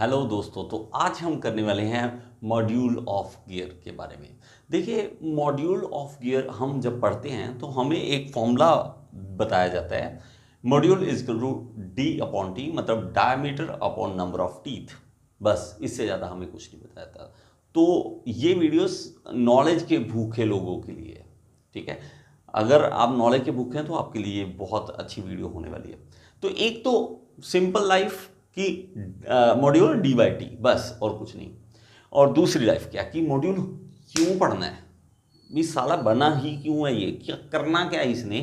Hello दोस्तों, तो आज हम करने वाले हैं मॉड्यूल ऑफ गियर के बारे में। देखिए, मॉड्यूल ऑफ गियर हम जब पढ़ते हैं तो हमें एक फॉर्मूला बताया जाता है। Module is equal to D upon T, मतलब diameter upon number of teeth. बस इससे ज़्यादा हमें कुछ नहीं बताया था। तो ये वीडियोस नॉलेज के भूखे लोगों के लिए है, ठीक है। अगर आप नॉलेज के भूखे हैं तो आपके लिए बहुत अच्छी वीडियो होने वाली है। तो एक तो सिंपल लाइफ कि मॉड्यूल डी बाई टी, बस और कुछ नहीं। और दूसरी लाइफ क्या कि मॉड्यूल क्यों पढ़ना है, भी साला बना ही क्यों है, ये क्या करना, क्या है इसने,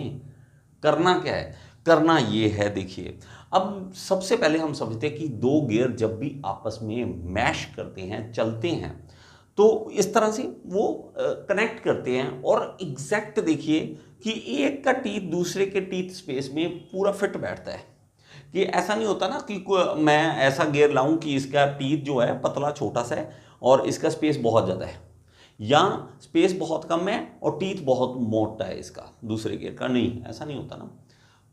करना क्या है। करना ये है, देखिए अब सबसे पहले हम समझते हैं कि दो गियर जब भी आपस में मैश करते हैं, चलते हैं, तो इस तरह से वो कनेक्ट करते हैं। और एग्जैक्ट देखिए कि एक का टीथ दूसरे के टीथ स्पेस में पूरा फिट बैठता है। कि ऐसा नहीं होता ना कि मैं ऐसा गियर लाऊं कि इसका टीथ जो है पतला छोटा सा है और इसका स्पेस बहुत ज़्यादा है, या स्पेस बहुत कम है और टीथ बहुत मोटा है इसका दूसरे गियर का। नहीं, ऐसा नहीं होता ना।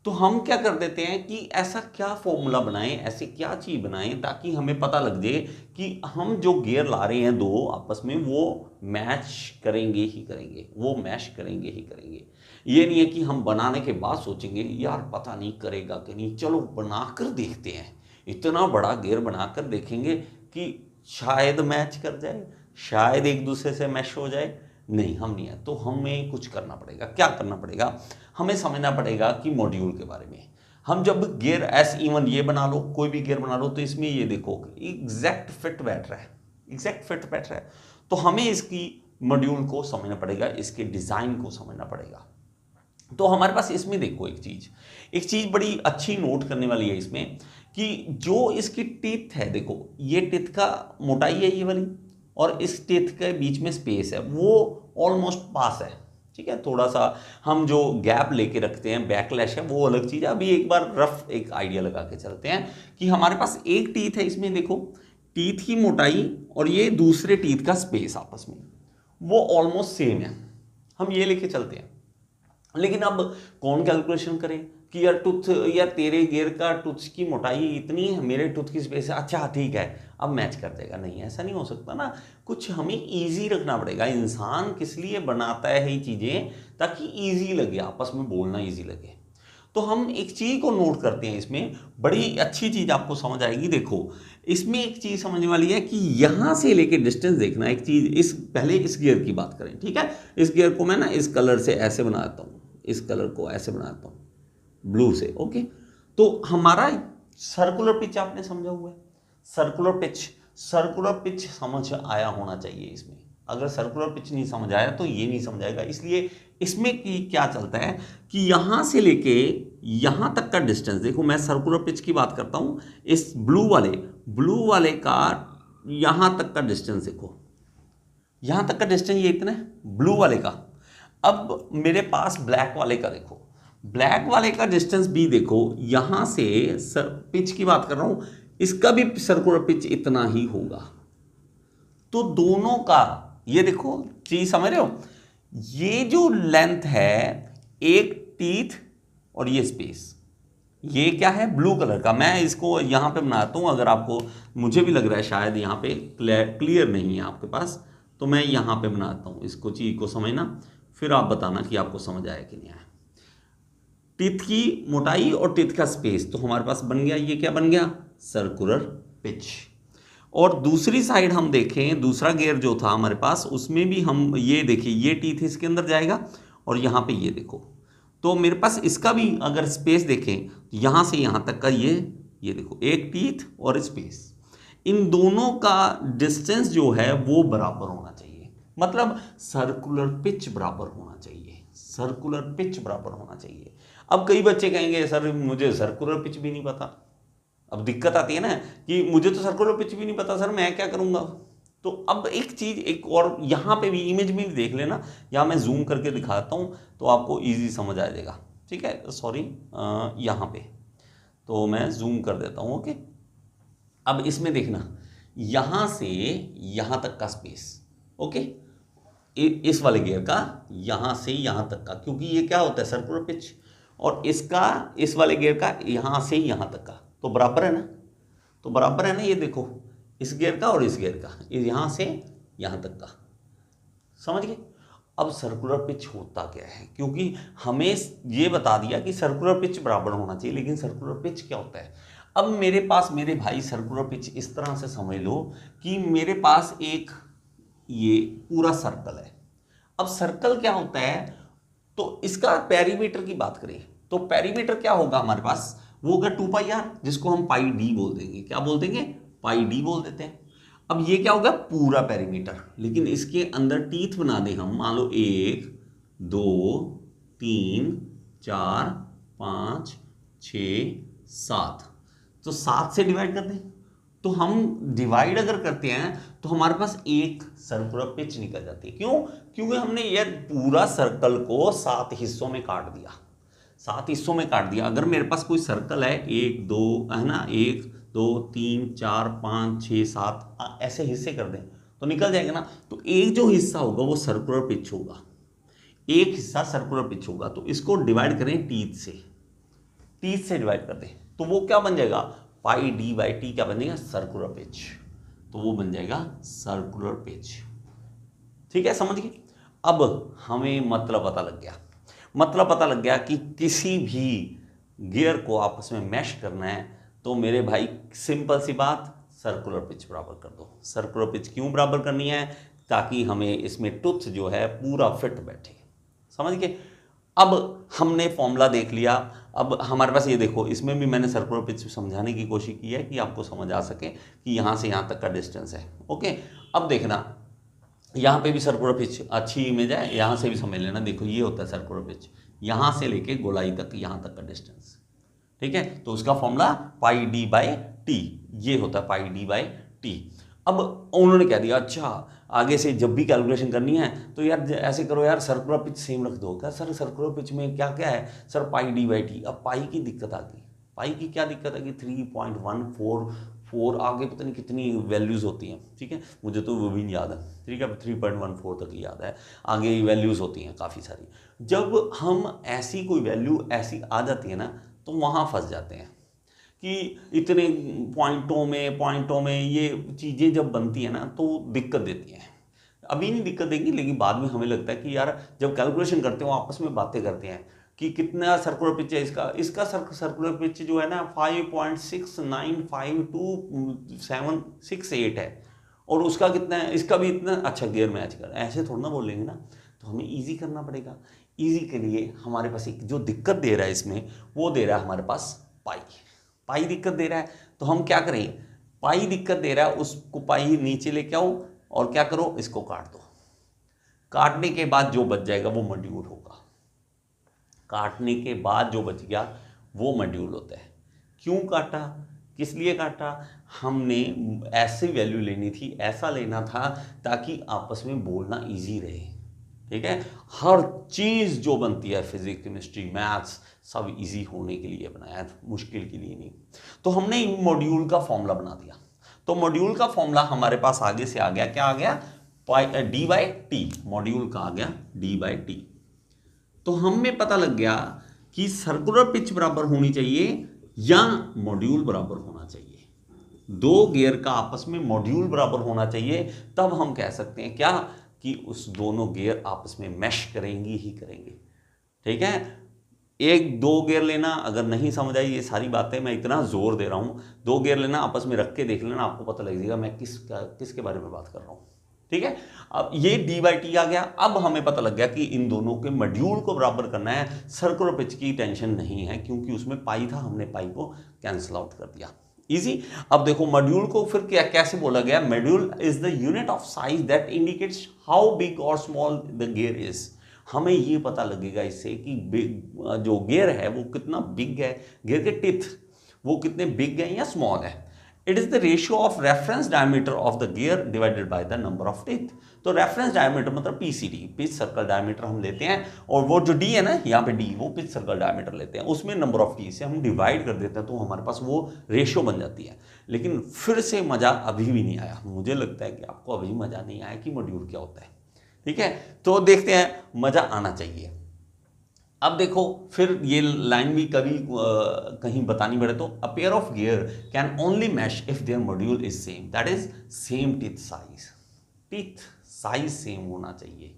तो हम क्या कर देते हैं कि ऐसा क्या फॉर्मूला बनाएं, ऐसे क्या चीज़ बनाएं ताकि हमें पता लग जाए कि हम जो गियर ला रहे हैं दो आपस में वो मैच करेंगे ही करेंगे, वो मैच करेंगे ही करेंगे। ये नहीं है कि हम बनाने के बाद सोचेंगे यार पता नहीं करेगा कि नहीं, चलो बनाकर देखते हैं। इतना बड़ा गियर बनाकर देखेंगे कि शायद मैच कर जाए, शायद एक दूसरे से मैच हो जाए। नहीं, हम नहीं है। तो हमें कुछ करना पड़ेगा। क्या करना पड़ेगा? हमें समझना पड़ेगा कि मॉड्यूल के बारे में। हम जब गियर एस इवन ये बना लो, कोई भी गियर बना लो, तो इसमें ये देखो एग्जैक्ट फिट बैठ रहा है, एग्जैक्ट फिट बैठ रहा है। तो हमें इसकी मॉड्यूल को समझना पड़ेगा, इसके डिज़ाइन को समझना पड़ेगा। तो हमारे पास इसमें देखो एक चीज़ बड़ी अच्छी नोट करने वाली है इसमें कि जो इसकी टीथ है, देखो ये टीथ का मोटाई है ये वाली, और इस टीथ के बीच में स्पेस है वो ऑलमोस्ट पास है, ठीक है। थोड़ा सा हम जो गैप लेके रखते हैं, बैकलैश है, वो अलग चीज़ है। अभी एक बार रफ एक आइडिया लगा के चलते हैं कि हमारे पास एक टीथ है, इसमें देखो टीथ की मोटाई और ये दूसरे टीथ का स्पेस आपस में वो ऑलमोस्ट सेम है। हम ये लेके चलते हैं। लेकिन अब कौन कैलकुलेशन करे कि यार टूथ, यार तेरे गियर का टूथ की मोटाई इतनी है, मेरे टूथ की स्पेस है, अच्छा ठीक है अब मैच कर देगा। नहीं, ऐसा नहीं हो सकता ना। कुछ हमें इजी रखना पड़ेगा। इंसान किस लिए बनाता है ये चीज़ें? ताकि इजी लगे, आपस में बोलना इजी लगे। तो हम एक चीज़ को नोट करते हैं, इसमें बड़ी अच्छी चीज़ आपको समझ आएगी। देखो इसमें एक चीज़ समझने वाली है कि यहाँ से लेके डिस्टेंस देखना। एक चीज़ इस पहले इस गियर की बात करें, ठीक है। इस गियर को मैं ना इस कलर से ऐसे बनाता हूँ, इस कलर को ऐसे बनाता हूँ ब्लू से, ओके। तो हमारा सर्कुलर पिच आपने समझा हुआ है। सर्कुलर पिच समझ आया होना चाहिए इसमें। अगर सर्कुलर पिच नहीं समझ आया तो ये नहीं समझ आएगा। इसलिए इसमें की क्या चलता है कि यहाँ से लेके यहाँ तक का डिस्टेंस देखो। मैं सर्कुलर पिच की बात करता हूँ। इस ब्लू वाले का यहाँ तक का डिस्टेंस देखो, यहाँ तक का डिस्टेंस ये इतना है ब्लू वाले का। अब मेरे पास ब्लैक वाले का देखो, ब्लैक वाले का डिस्टेंस भी देखो। यहां से पिच की बात कर रहा हूं, इसका भी सर्कुलर पिच इतना ही होगा। तो दोनों का ये देखो, चीज समझ रहे हो? ये जो लेंथ है, एक टीथ और ये स्पेस, ये क्या है? ब्लू कलर का। मैं इसको यहां पे बनाता हूं। अगर आपको, मुझे भी लग रहा है शायद यहां पे क्लियर नहीं है आपके पास, तो मैं यहां पे बनाता हूं। इसको चीज को समझना, फिर आप बताना कि आपको समझ आया कि नहीं आया। टीथ की मोटाई और टीथ का स्पेस, तो हमारे पास बन गया, ये क्या बन गया? Circular pitch. और दूसरी साइड हम देखें, दूसरा गियर जो था हमारे पास, उसमें भी हम ये देखिए, ये टीथ इसके अंदर जाएगा और यहाँ पे ये देखो। तो मेरे पास इसका भी अगर स्पेस देखें तो यहाँ से यहाँ तक का ये देखो, एक टीथ और स्पेस, इन दोनों का डिस्टेंस जो है वो बराबर होना चाहिए। मतलब सर्कुलर पिच बराबर होना चाहिए, सर्कुलर पिच बराबर होना चाहिए। अब कई बच्चे कहेंगे सर मुझे सर्कुलर पिच भी नहीं पता। अब दिक्कत आती है ना कि मुझे तो सर्कुलर पिच भी नहीं पता सर, मैं क्या करूंगा? तो अब एक चीज, एक और यहाँ पे भी इमेज में भी देख लेना। यहाँ मैं जूम करके दिखाता हूँ तो आपको इजी समझ आ जाएगा, ठीक है। सॉरी, यहाँ पे तो मैं जूम कर देता हूँ, ओके। अब इसमें देखना, यहाँ से यहाँ तक का स्पेस, ओके, इस वाले गियर का यहाँ से यहाँ तक का, क्योंकि ये क्या होता है? Circular pitch. और इसका, इस वाले गियर का यहाँ से यहाँ तक का, तो बराबर है ना? तो बराबर है ना? ये देखो, इस गियर का और इस गियर का, यहाँ से यहाँ तक का, समझ गए। अब सर्कुलर पिच होता क्या है, क्योंकि हमें ये बता दिया कि सर्कुलर पिच बराबर होना चाहिए, लेकिन सर्कुलर पिच क्या होता है। अब मेरे पास मेरे भाई सर्कुलर पिच इस तरह से समझ लो कि मेरे पास एक ये पूरा सर्कल है। अब सर्कल क्या होता है, तो इसका पेरीमीटर की बात करें तो पेरीमीटर क्या होगा हमारे पास, वो होगा 2πr, जिसको हम पाई डी बोल देंगे। क्या बोल देंगे, पाई डी बोल देते हैं। अब ये क्या होगा, पूरा पेरीमीटर, लेकिन इसके अंदर टीथ बना दें हम, मान लो 1 2 3 4 5 6 7, तो 7 से डिवाइड कर दें। तो हम डिवाइड अगर करते हैं तो हमारे पास एक सर्कुलर पिच निकल जाती है। क्यों, क्योंकि हमने ये पूरा सर्कल को 7 हिस्सों में काट दिया, 7 हिस्सों में काट दिया। अगर मेरे पास कोई सर्कल है 1 2 है ना, 1 2 3 4 5 6 7 ऐसे हिस्से कर दें तो निकल जाएगा ना। तो एक जो हिस्सा होगा वो सर्कुलर पिच होगा, एक हिस्सा सर्कुलर पिच होगा। तो इसको डिवाइड करें टीथ से डिवाइड कर दें तो वो क्या बन जाएगा, पाई डी बाई टी क्या बन जाएगा, सर्कुलर पिच। तो वो बन जाएगा सर्कुलर पिच। ठीक है, समझ गए। अब हमें मतलब पता लग गया कि किसी भी गियर को आपस में मैश करना है तो मेरे भाई सिंपल सी बात, सर्कुलर पिच बराबर कर दो। सर्कुलर पिच क्यों बराबर करनी है, ताकि हमें इसमें टुथ जो है पूरा फिट बैठे, समझ गए। अब हमने फॉर्मूला देख लिया। अब हमारे पास ये देखो, इसमें भी मैंने सर्कुलर पिच समझाने की कोशिश की है कि आपको समझ आ सके कि यहाँ से यहाँ तक का डिस्टेंस है। ओके, अब देखना यहाँ पे भी सर्कुलर पिच अच्छी इमेज है, यहाँ से भी समझ लेना। देखो ये होता है सर्कुलर पिच, यहाँ से लेके गोलाई तक, यहाँ तक का डिस्टेंस। ठीक है, तो उसका formula pi D by T, ये होता है पाई डी बाई टी। अब उन्होंने कह दिया अच्छा आगे से जब भी कैलकुलेशन करनी है तो यार ऐसे करो यार, सर्कुलर पिच सेम रख दो। क्या सर सर्कुलर पिच में क्या क्या है, sir pi D by T. अब पाई की दिक्कत आ गई, पाई की क्या दिक्कत आ गई, 3.144 आगे पता नहीं कितनी वैल्यूज़ होती हैं। ठीक है, मुझे तो वो भी नहीं याद है, ठीक है 3.14 तक ही याद है, आगे वैल्यूज़ होती हैं काफ़ी सारी। जब हम ऐसी कोई वैल्यू ऐसी आ जाती है ना तो वहाँ फंस जाते हैं कि इतने पॉइंटों में ये चीज़ें जब बनती है ना तो दिक्कत देती हैं। अभी नहीं दिक्कत देंगी, लेकिन बाद में हमें लगता है कि यार जब कैलकुलेशन करते हो आपस में बातें करते हैं कि कितना सर्कुलर पिच है इसका सर्कुलर पिच जो है ना 5.69522768 है, और उसका कितना है, इसका भी इतना। अच्छा गियर मैच कर, ऐसे थोड़ा ना बोलेंगे ना, तो हमें ईजी करना पड़ेगा। ईजी के लिए हमारे पास एक जो दिक्कत दे रहा है इसमें, वो दे रहा है हमारे पास पाई दिक्कत दे रहा है। तो हम क्या करें, पाई दिक्कत दे रहा है उसको पाई नीचे लेके आओ और क्या करो, इसको काट दो। काटने के बाद जो बच जाएगा वो मॉड्यूल होगा, काटने के बाद जो बच गया वो मॉड्यूल होता है। क्यों काटा, किस लिए काटा, हमने ऐसी वैल्यू लेनी थी, ऐसा लेना था ताकि आपस में बोलना इजी रहे। ठीक है, हर चीज़ जो बनती है फिजिक्स केमिस्ट्री मैथ्स सब इजी होने के लिए बनाया है, मुश्किल के लिए नहीं। तो हमने मॉड्यूल का फॉर्मूला बना दिया। तो मॉड्यूल का फॉर्मूला हमारे पास आगे से आ गया, क्या आ गया, डी बाई टी, मॉड्यूल का आ गया डी बाई टी। तो हमें पता लग गया कि सर्कुलर पिच बराबर होनी चाहिए या मॉड्यूल बराबर होना चाहिए। दो गियर का आपस में मॉड्यूल बराबर होना चाहिए, तब हम कह सकते हैं क्या कि उस दोनों गियर आपस में मैश करेंगी ही करेंगे। ठीक है, एक दो गियर लेना, अगर नहीं समझ आई ये सारी बातें, मैं इतना जोर दे रहा हूँ, दो गियर लेना आपस में रख के देख लेना, आपको पता लग जाएगा मैं किसके बारे में बात कर रहा हूँ। ठीक है, अब ये डी बाई टी आ गया। अब हमें पता लग गया कि इन दोनों के मॉड्यूल को बराबर करना है। सर्कुलर पिच की टेंशन नहीं है क्योंकि उसमें पाई था, हमने पाई को कैंसिल आउट कर दिया, इजी। अब देखो मॉड्यूल को फिर क्या कैसे बोला गया, module is the unit of size that indicates how big और स्मॉल द गियर इज। हमें ये पता लगेगा इससे कि जो गियर है वो कितना बिग है, गियर के टिथ वो कितने बिग है या स्मॉल है। It is the ratio of reference diameter of the gear divided by the number of teeth. तो रेफरेंस डायमीटर मतलब पीसीडी, पिच सर्कल डायमीटर हम लेते हैं, और वो जो डी है ना यहाँ पे डी, वो पिच सर्कल डायमीटर लेते हैं, उसमें नंबर ऑफ टी से हम डिवाइड कर देते हैं, तो हमारे पास वो रेशियो बन जाती है। लेकिन फिर से मजा अभी भी नहीं आया, मुझे लगता है कि आपको अभी मजा नहीं आया कि मॉड्यूल क्या होता है। ठीक है, तो देखते हैं, मजा आना चाहिए। अब देखो फिर ये लाइन भी कभी कहीं बतानी पड़े तो a pair of gear can only mesh if their module is same, that is same teeth size. Teeth size same होना चाहिए,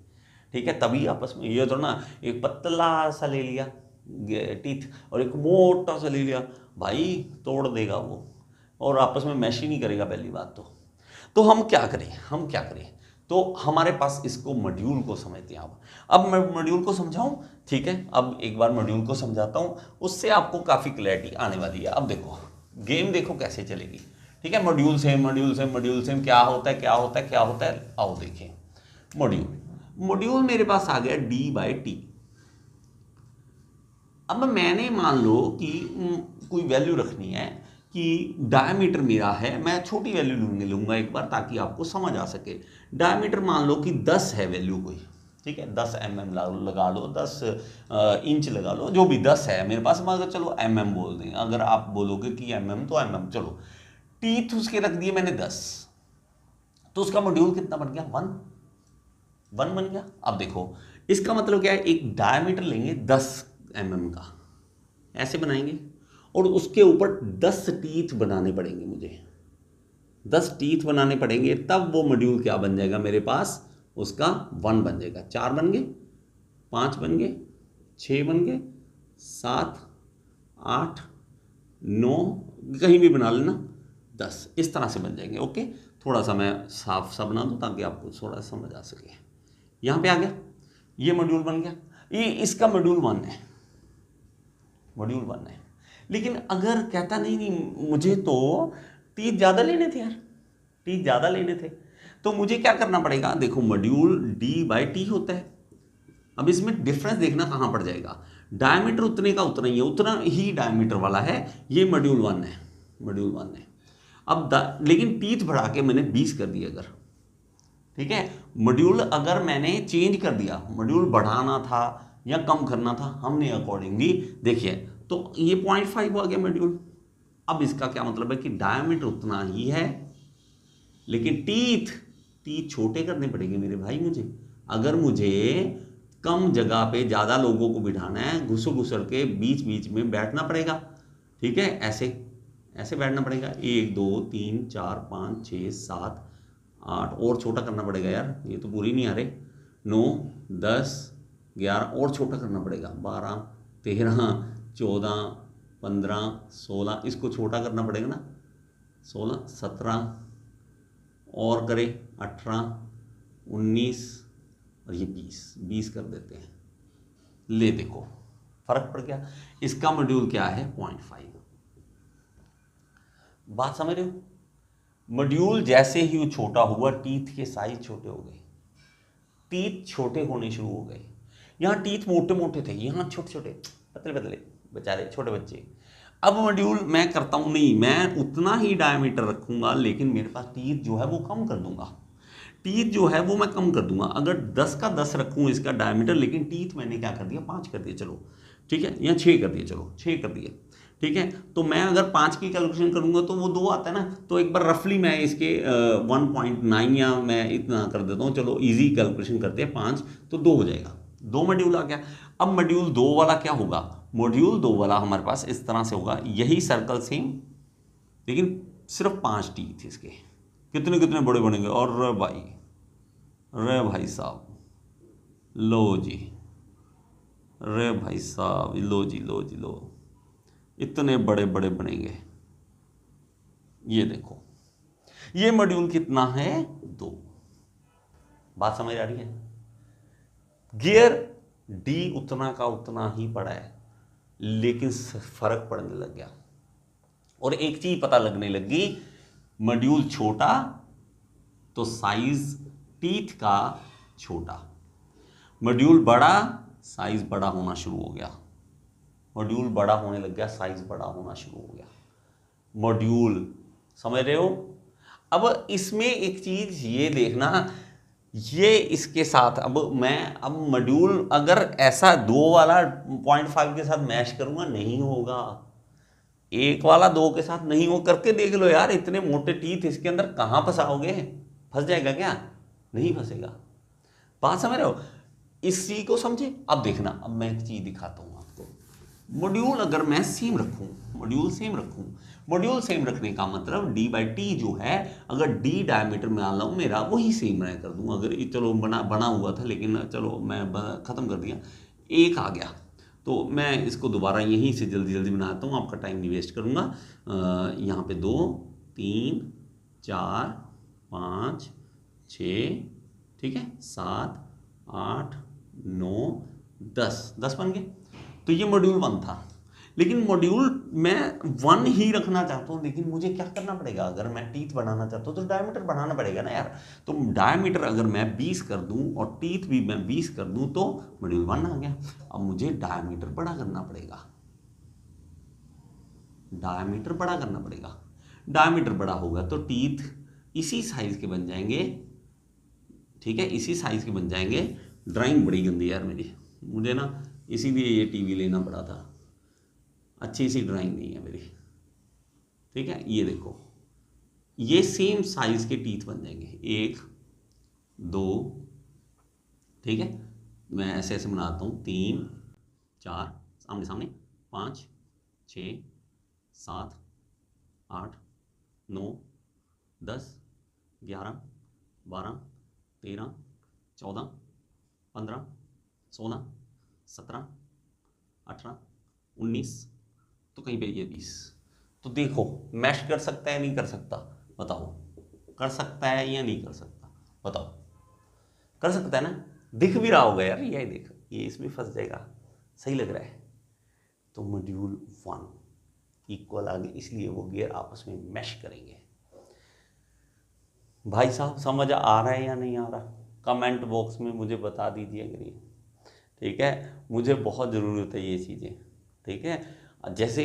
ठीक है, तभी आपस में। ये तो ना एक पतला सा ले लिया टीथ और एक मोटा सा ले लिया, भाई तोड़ देगा वो, और आपस में मैश ही नहीं करेगा पहली बात तो हम क्या करें, हम क्या करें, तो हमारे पास इसको मॉड्यूल को समझते हैं। अब मैं मॉड्यूल को समझाऊं, ठीक है, अब एक बार मॉड्यूल को समझाता हूं, उससे आपको काफ़ी क्लैरिटी आने वाली है। अब देखो गेम देखो कैसे चलेगी, ठीक है, module same module same module same, क्या होता है क्या होता है क्या होता है, आओ देखें। मॉड्यूल मेरे पास आ गया d/t। अब मैंने मान लो कि कोई वैल्यू रखनी है कि डायमीटर मेरा है, मैं छोटी वैल्यू लूंगा एक बार ताकि आपको समझ आ सके। डायमीटर मान लो कि 10 है वैल्यू कोई, ठीक है, 10 mm लगा लो, 10 इंच लगा लो, जो भी 10 है मेरे पास, मगर चलो mm बोल दें, अगर आप बोलोगे कि mm तो mm, चलो टीथ उसके रख दिए मैंने 10, तो उसका मॉड्यूल कितना बन गया, 1 बन गया। अब देखो इसका मतलब क्या है, एक डायमीटर लेंगे 10 mm का, ऐसे बनाएंगे, और उसके ऊपर 10 टीथ बनाने पड़ेंगे मुझे, 10 टीथ बनाने पड़ेंगे, तब वो मॉड्यूल क्या बन जाएगा मेरे पास, उसका 1 बन जाएगा। 4 बन गए, 5 बन गए, 6 बन गए, 7, 8, 9, कहीं भी बना लेना, 10, इस तरह से बन जाएंगे। ओके, थोड़ा सा मैं साफ सा बना दूं ताकि आपको थोड़ा समझ आ सके। यहाँ पे आ गया, ये मॉड्यूल बन गया, ये इसका मॉड्यूल 1 है, मॉड्यूल 1 है। लेकिन अगर कहता नहीं मुझे तो टीथ ज़्यादा लेने थे यार, टीथ ज़्यादा लेने थे, तो मुझे क्या करना पड़ेगा, देखो मॉड्यूल d/t होता है। अब इसमें डिफरेंस देखना कहाँ पड़ जाएगा, डायमीटर उतने का उतना ही है, उतना ही डायमीटर वाला है, ये मॉड्यूल 1 है, मॉड्यूल 1 है। अब लेकिन टीथ बढ़ा के मैंने 20 कर दिया अगर, ठीक है, मॉड्यूल अगर मैंने चेंज कर दिया, मॉड्यूल बढ़ाना था या कम करना था, हमने अकॉर्डिंगली देखिए, तो ये 0.5 आ गया मॉड्यूल। अब इसका क्या मतलब है कि डायमीटर उतना ही है, लेकिन टीथ छोटे करने पड़ेंगे मेरे भाई मुझे, अगर मुझे कम जगह पे ज़्यादा लोगों को बिठाना है, घुसर के बीच बीच में बैठना पड़ेगा, ठीक है, ऐसे बैठना पड़ेगा, 1 2 3 4 5 6 7 8, और छोटा करना पड़ेगा यार, ये तो पूरी नहीं आ रहे, 9 10 11, और छोटा करना पड़ेगा, 12 13 14 15 16, इसको छोटा करना पड़ेगा ना, 16 17, और करें 18 19, और ये 20 कर देते हैं। ले देखो फर्क पड़ गया, इसका मॉड्यूल क्या है, 0.5। बात समझ रहे हो, मॉड्यूल जैसे ही वो छोटा हुआ, टीथ के साइज छोटे हो गए, टीथ छोटे होने शुरू हो गए। यहाँ टीथ मोटे मोटे थे, यहाँ छोटे छोटे पतले पतले, बेचारे छोटे बच्चे। अब मॉड्यूल मैं करता हूँ, नहीं मैं उतना ही डायमीटर रखूँगा, लेकिन मेरे पास टीथ जो है वो कम कर दूंगा, टीथ जो है वो मैं कम कर दूंगा। अगर 10 का 10 रखूँ इसका डायमीटर, लेकिन टीथ मैंने क्या कर दिया, 5 कर दिए, चलो ठीक है, या 6 कर दिए, चलो 6 कर दिए, ठीक है। तो मैं अगर 5 की कैलकुलेशन करूँगा तो वो 2 आता है ना, तो एक बार रफली मैं इसके 1.9 या मैं इतना कर देता हूँ, चलो इजी कैलकुलेशन करते हैं, 5 तो 2 हो जाएगा, 2 मॉड्यूल आ गया। अब मॉड्यूल 2 वाला क्या होगा, मॉड्यूल 2 वाला हमारे पास इस तरह से होगा, यही सर्कल सेम, लेकिन सिर्फ 5 टीथ इसके, कितने कितने बड़े बनेंगे, और रे भाई साहब, लो जी, रे भाई साहब, लो जी लो जी लो, इतने बड़े बड़े बनेंगे। ये देखो ये मॉड्यूल कितना है, 2। बात समझ आ रही है, गियर डी उतना का उतना ही पड़ा है, लेकिन फर्क पड़ने लग गया, और एक चीज पता लगने लगी, मॉड्यूल छोटा तो साइज टीथ का छोटा, मॉड्यूल बड़ा साइज बड़ा होना शुरू हो गया, मॉड्यूल बड़ा होने लग गया, साइज बड़ा होना शुरू हो गया, मॉड्यूल समझ रहे हो। अब इसमें एक चीज ये देखना, ये इसके साथ अब मॉड्यूल अगर ऐसा 2 वाला 0.5 के साथ मैच करूंगा, नहीं होगा, 1 वाला 2 के साथ नहीं हो, करके देख लो यार, इतने मोटे टीथ इसके अंदर कहाँ फंसाओगे, फंस जाएगा क्या, नहीं फंसेगा। बात समझ रहे हो, इसी को समझे। अब देखना, अब मैं एक चीज दिखाता हूं आपको। मॉड्यूल अगर मैं सेम रखूं, मॉड्यूल सेम रखने का मतलब डी बाई टी जो है, अगर डी डायमीटर में आ लाऊं मेरा, वही सेम मैं कर दूं। अगर चलो बना हुआ था, लेकिन चलो मैं ख़त्म कर दिया, एक आ गया, तो मैं इसको दोबारा यहीं से जल्दी जल्दी बनाता हूँ, आपका टाइम नहीं वेस्ट करूँगा। यहाँ पे 2 3 4 5 6, ठीक है, 7 8 9 10 बन गए। तो ये मॉड्यूल 1 था। लेकिन मॉड्यूल मैं 1 ही रखना चाहता हूँ, लेकिन मुझे क्या करना पड़ेगा, अगर मैं टीथ बढ़ाना चाहता हूँ तो डायमीटर बढ़ाना पड़ेगा ना यार। तो डायमीटर अगर मैं 20 कर दूँ और टीथ भी मैं 20 कर दूँ तो मॉड्यूल 1 आ गया। अब मुझे डायमीटर बड़ा करना पड़ेगा, डायमीटर बड़ा होगा तो टीथ इसी साइज के बन जाएंगे, ठीक है, इसी साइज के बन जाएंगे। ड्राइंग बड़ी गंदी यार मेरी, मुझे ना इसीलिए ये टीवी लेना पड़ा था, अच्छी सी ड्राइंग नहीं है मेरी, ठीक है। ये देखो, ये सेम साइज के टीथ बन जाएंगे, 1 2, ठीक है, मैं ऐसे ऐसे बनाता हूँ, 3 4 सामने सामने, 5 6 7 8 9 10 11 12 13 14 15 16 17 18 19, तो कहीं पे ये 20। तो देखो मैश कर सकता है नहीं कर सकता, बताओ, कर सकता है या नहीं कर सकता, बताओ। कर सकता है ना, दिख भी रहा होगा यार, ये देख, ये इसमें फंस जाएगा, सही लग रहा है। तो मॉड्यूल 1 इक्वल आ गए, इसलिए वो गियर आपस में मैश करेंगे। भाई साहब समझ आ रहा है या नहीं आ रहा, कमेंट बॉक्स में मुझे बता दीजिए अगर ये, ठीक है, मुझे बहुत ज़रूरत है ये चीज़ें, ठीक है। जैसे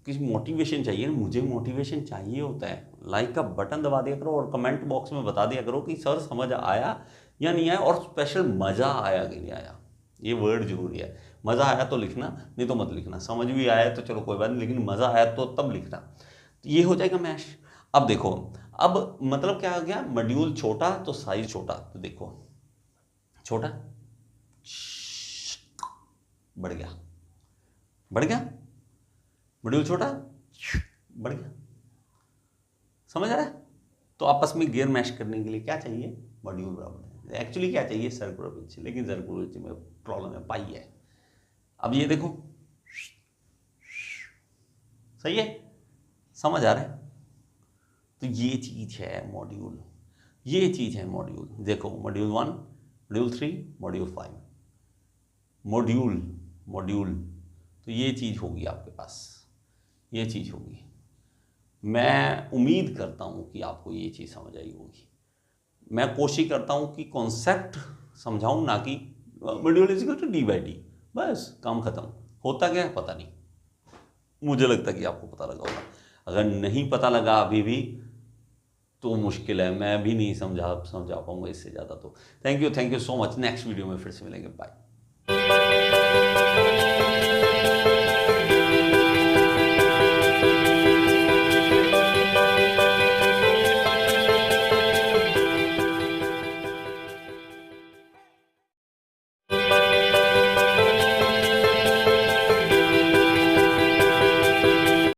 किसी मोटिवेशन चाहिए ना, मुझे मोटिवेशन चाहिए होता है, लाइक का बटन दबा दिया करो और कमेंट बॉक्स में बता दिया करो कि सर समझ आया या नहीं आया, और स्पेशल मज़ा आया कि नहीं आया, ये वर्ड जरूरी है। मज़ा आया तो लिखना, नहीं तो मत लिखना। समझ भी आया तो चलो कोई बात नहीं, लेकिन मज़ा आया तो तब लिखना। तो ये हो जाएगा मैश। अब देखो, अब मतलब क्या आ गया, मॉड्यूल छोटा तो साइज छोटा, तो देखो छोटा बढ़ गया, मॉड्यूल छोटा बढ़ गया, समझ आ रहा है। तो आपस में गियर मैश करने के लिए क्या चाहिए, मॉड्यूल बराबर। एक्चुअली क्या चाहिए, सर्कुलर पिच, लेकिन सर्कुलर पिच में प्रॉब्लम है, पाई है। अब ये देखो, सही है, समझ आ रहा है। तो ये चीज है मॉड्यूल, देखो मॉड्यूल 1, मॉड्यूल 3, मॉड्यूल 5, मॉड्यूल, तो ये चीज होगी आपके पास, ये चीज होगी। मैं उम्मीद करता हूँ कि आपको ये चीज़ समझ आई होगी। मैं कोशिश करता हूँ कि कॉन्सेप्ट समझाऊँ, ना कि module is equal to d by d, बस काम खत्म। होता क्या है पता नहीं, मुझे लगता है कि आपको पता लगा होगा। अगर नहीं पता लगा अभी भी तो मुश्किल है, मैं भी नहीं समझा पाऊँगा इससे ज़्यादा। तो thank you so much. Next video में फिर से मिलेंगे, बाय।